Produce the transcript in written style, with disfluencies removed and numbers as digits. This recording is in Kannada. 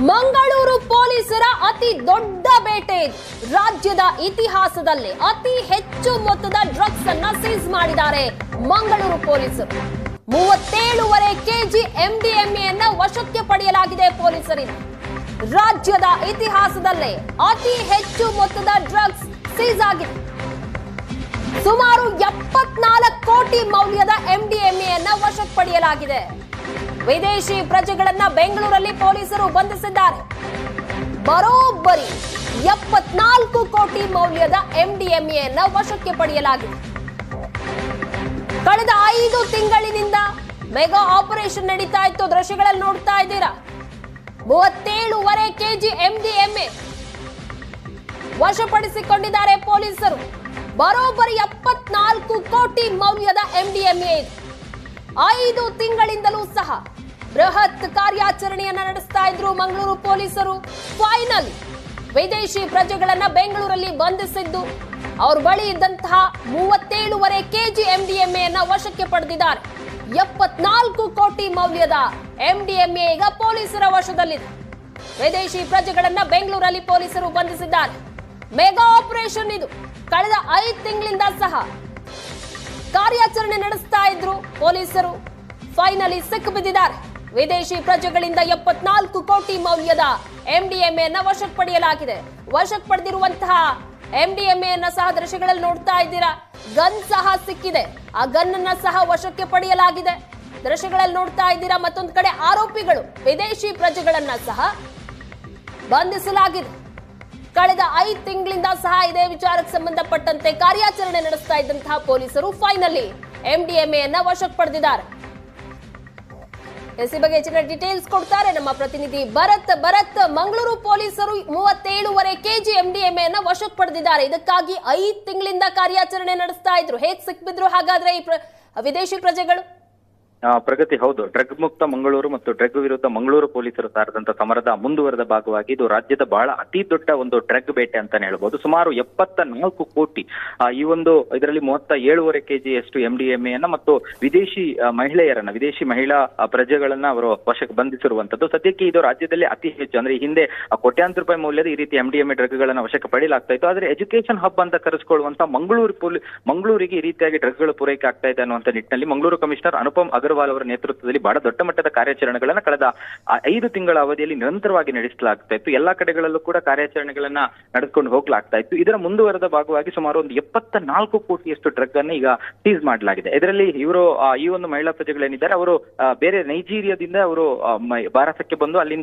ಮಂಗಳೂರು ಪೊಲೀಸರ ಅತಿ ದೊಡ್ಡ ಬೇಟೆ ಇದು. ರಾಜ್ಯದ ಇತಿಹಾಸದಲ್ಲೇ ಅತಿ ಹೆಚ್ಚು ಮೊತ್ತದ ಡ್ರಗ್ಸ್ ಅನ್ನ ಸೀಸ್ ಮಾಡಿದ್ದಾರೆ ಮಂಗಳೂರು ಪೊಲೀಸರು. 37.5 ಕೆಜಿ ಎಂಡಿಎಂಎ ವಶಕ್ಕೆ ಪಡೆಯಲಾಗಿದೆ ಪೊಲೀಸರಿಂದ. ರಾಜ್ಯದ ಇತಿಹಾಸದಲ್ಲೇ ಅತಿ ಹೆಚ್ಚು ಮೊತ್ತದ ಡ್ರಗ್ಸ್ ಸೀಸ್ ಆಗಿದೆ. ಸುಮಾರು 74 ಕೋಟಿ ಮೌಲ್ಯದ ಎಂಡಿಎಂಎ ವಶಕ್ಕೆ ಪಡೆಯಲಾಗಿದೆ. ವಿದೇಶಿ ಪ್ರಜೆಗಳನ್ನ ಬೆಂಗಳೂರಲ್ಲಿ ಪೊಲೀಸರು ಬಂಧಿಸಿದ್ದಾರೆ. ಬರೋಬ್ಬರಿ 74 ಕೋಟಿ ಮೌಲ್ಯದ ಎಂಡಿಎಂಎ ವಶಕ್ಕೆ ಪಡೆಯಲಾಗಿದೆ. ಕಳೆದ 5 ತಿಂಗಳಿನಿಂದ ಮೆಗಾ ಆಪರೇಷನ್ ನಡೀತಾ ಇತ್ತು. ದೃಶ್ಯಗಳಲ್ಲಿ ನೋಡ್ತಾ ಇದ್ದೀರಾ. 37.5 ಕೆಜಿ ಎಂಡಿಎಂಎ ವಶಪಡಿಸಿಕೊಂಡಿದ್ದಾರೆ ಪೊಲೀಸರು. ಬರೋಬ್ಬರಿ 74 ಕೋಟಿ ಮೌಲ್ಯದ ಎಂಡಿಎಂಎ ಇದೆ. 5 ತಿಂಗಳಿಂದಲೂ ಸಹ ಬೃಹತ್ ಕಾರ್ಯಾಚರಣೆಯನ್ನ ನಡೆಸ್ತಾ ಇದ್ರು ಮಂಗಳೂರು ಪೊಲೀಸರು. ಫೈನಲಿ ವಿದೇಶಿ ಪ್ರಜೆಗಳನ್ನ ಬೆಂಗಳೂರಲ್ಲಿ ಬಂಧಿಸಿದ್ದು, ಅವ್ರ ಬಳಿ ಇದ್ದಂತಹ 37.5 ಕೆಜಿ ಎಂಡಿಎಂಎ ವಶಕ್ಕೆ ಪಡೆದಿದ್ದಾರೆ. 74 ಕೋಟಿ ಮೌಲ್ಯದ ಎಂಡಿಎಂಎ ಈಗ ಪೊಲೀಸರ ವಶದಲ್ಲಿದೆ. ವಿದೇಶಿ ಪ್ರಜೆಗಳನ್ನ ಬೆಂಗಳೂರಲ್ಲಿ ಪೊಲೀಸರು ಬಂಧಿಸಿದ್ದಾರೆ. ಮೆಗಾ ಆಪರೇಷನ್ ಇದು. ಕಳೆದ 5 ತಿಂಗಳಿಂದ ಸಹ ಕಾರ್ಯಾಚರಣೆ ನಡೆಸ್ತಾ ಇದ್ರು ಪೊಲೀಸರು. ಫೈನಲಿ ಸಿಕ್ಕಿಬಿದ್ದಿದ್ದಾರೆ. ವಿದೇಶಿ ಪ್ರಜೆಗಳಿಂದ 74 ಕೋಟಿ ಮೌಲ್ಯದ ಎಂಡಿಎಂಎ ವಶಕ್ಕೆ ಪಡೆಯಲಾಗಿದೆ. ವಶಕ್ಕೆ ಪಡೆದಿರುವಂತಹ ಎಂಡಿಎಂಎ ಸಹ ದೃಶ್ಯಗಳಲ್ಲಿ ನೋಡ್ತಾ ಇದ್ದೀರಾ. ಗನ್ ಸಹ ಸಿಕ್ಕಿದೆ. ಆ ಗನ್ ಅನ್ನ ಸಹ ವಶಕ್ಕೆ ಪಡೆಯಲಾಗಿದೆ. ದೃಶ್ಯಗಳಲ್ಲಿ ನೋಡ್ತಾ ಇದ್ದೀರಾ. ಮತ್ತೊಂದು ಕಡೆ ಆರೋಪಿಗಳು ವಿದೇಶಿ ಪ್ರಜೆಗಳನ್ನ ಸಹ ಬಂಧಿಸಲಾಗಿದೆ. ಕಳೆದ 5 ತಿಂಗಳಿಂದ ಸಹ ಇದೇ ವಿಚಾರಕ್ಕೆ ಸಂಬಂಧಪಟ್ಟಂತೆ ಕಾರ್ಯಾಚರಣೆ ನಡೆಸ್ತಾ ಇದ್ದಂತಹ ಪೊಲೀಸರು ಫೈನಲಿ ಎಂಡಿಎಂಎ ವಶಕ್ಕೆ ಪಡೆದಿದ್ದಾರೆ. ಈ ಬಗ್ಗೆ ಹೆಚ್ಚಿನ ಡೀಟೇಲ್ಸ್ ಕೊಡ್ತಾರೆ ನಮ್ಮ ಪ್ರತಿನಿಧಿ ಭರತ್. ಮಂಗಳೂರು ಪೊಲೀಸರು 37.5 ಕೆಜಿ ಎಂಡಿಎಂಎ ವಶಕ್ಕೆ ಪಡೆದಿದ್ದಾರೆ. ಇದಕ್ಕಾಗಿ 5 ತಿಂಗಳಿಂದ ಕಾರ್ಯಾಚರಣೆ ನಡೆಸ್ತಾ ಇದ್ರು. ಹೇಗೆ ಸಿಕ್ಬಿದ್ರು ಹಾಗಾದ್ರೆ ಈ ವಿದೇಶಿ ಪ್ರಜೆಗಳು? ಪ್ರಗತಿ, ಹೌದು. ಡ್ರಗ್ ಮುಕ್ತ ಮಂಗಳೂರು ಮತ್ತು ಡ್ರಗ್ ವಿರುದ್ಧ ಮಂಗಳೂರು ಪೊಲೀಸರು ಸಾರಿದಂತ ಸಮರದ ಮುಂದುವರೆದ ಭಾಗವಾಗಿ ಇದು ರಾಜ್ಯದ ಬಹಳ ಅತಿ ದೊಡ್ಡ ಒಂದು ಡ್ರಗ್ ಬೇಟೆ ಅಂತಾನೆ ಹೇಳ್ಬೋದು. ಸುಮಾರು 74 ಕೋಟಿ ಈ ಒಂದು ಇದರಲ್ಲಿ 37.5 ಕೆಜಿಯಷ್ಟು ಎಂಡಿಎಂಎ ಮತ್ತು ವಿದೇಶಿ ಮಹಿಳಾ ಪ್ರಜೆಗಳನ್ನ ಅವರು ವಶಕ್ಕೆ ಬಂಧಿಸಿರುವಂತದ್ದು. ಸದ್ಯಕ್ಕೆ ಇದು ರಾಜ್ಯದಲ್ಲಿ ಅತಿ ಹೆಚ್ಚು, ಅಂದ್ರೆ ಹಿಂದೆ ಕೋಟ್ಯಾಂತರ ರೂಪಾಯಿ ಮೌಲ್ಯದ ಈ ರೀತಿ ಎಂಡಿಎಂಎ ಡ್ರಗ್ ಗಳನ್ನ ವಶಕ್ಕೆ ಪಡೆಯಲಾಗ್ತಾ ಇತ್ತು. ಆದ್ರೆ ಎಜುಕೇಶನ್ ಹಬ್ ಅಂತ ಕರೆಸಿಕೊಳ್ಳುವಂತ ಮಂಗಳೂರಿಗೆ ಈ ರೀತಿಯಾಗಿ ಡ್ರಗ್ ಗಳು ಪೂರೈಕೆ ಆಗ್ತಾ ಇದೆ ಅನ್ನುವಂತ ನಿಟ್ಟಿನಲ್ಲಿ ಮಂಗಳೂರು ಕಮಿಷನರ್ ಅನುಪಮ್ ಅಗರ್ವಾಲ್ ಅವರ ನೇತೃತ್ವದಲ್ಲಿ ಬಹಳ ದೊಡ್ಡ ಮಟ್ಟದ ಕಾರ್ಯಾಚರಣೆಗಳನ್ನ ಕಳೆದ 5 ತಿಂಗಳ ಅವಧಿಯಲ್ಲಿ ನಿರಂತರವಾಗಿ ನಡೆಸಲಾಗ್ತಾ ಇತ್ತು. ಎಲ್ಲಾ ಕಡೆಗಳಲ್ಲೂ ಕೂಡ ಕಾರ್ಯಾಚರಣೆಗಳನ್ನ ನಡೆದುಕೊಂಡು ಹೋಗ್ಲಾಗ್ತಾ ಇತ್ತು. ಇದರ ಮುಂದುವರೆದ ಭಾಗವಾಗಿ ಸುಮಾರು ಒಂದು 74 ಕೋಟಿಯಷ್ಟು ಡ್ರಗ್ ಅನ್ನು ಈಗ ಸೀಸ್ ಮಾಡಲಾಗಿದೆ. ಇದರಲ್ಲಿ ಇವರು ಈ ಒಂದು ಮಹಿಳಾ ಪ್ರಜೆಗಳೇನಿದ್ದಾರೆ ಅವರು ಬೇರೆ ನೈಜೀರಿಯಾದಿಂದ ಅವರು ಭಾರತಕ್ಕೆ ಬಂದು ಅಲ್ಲಿಂದ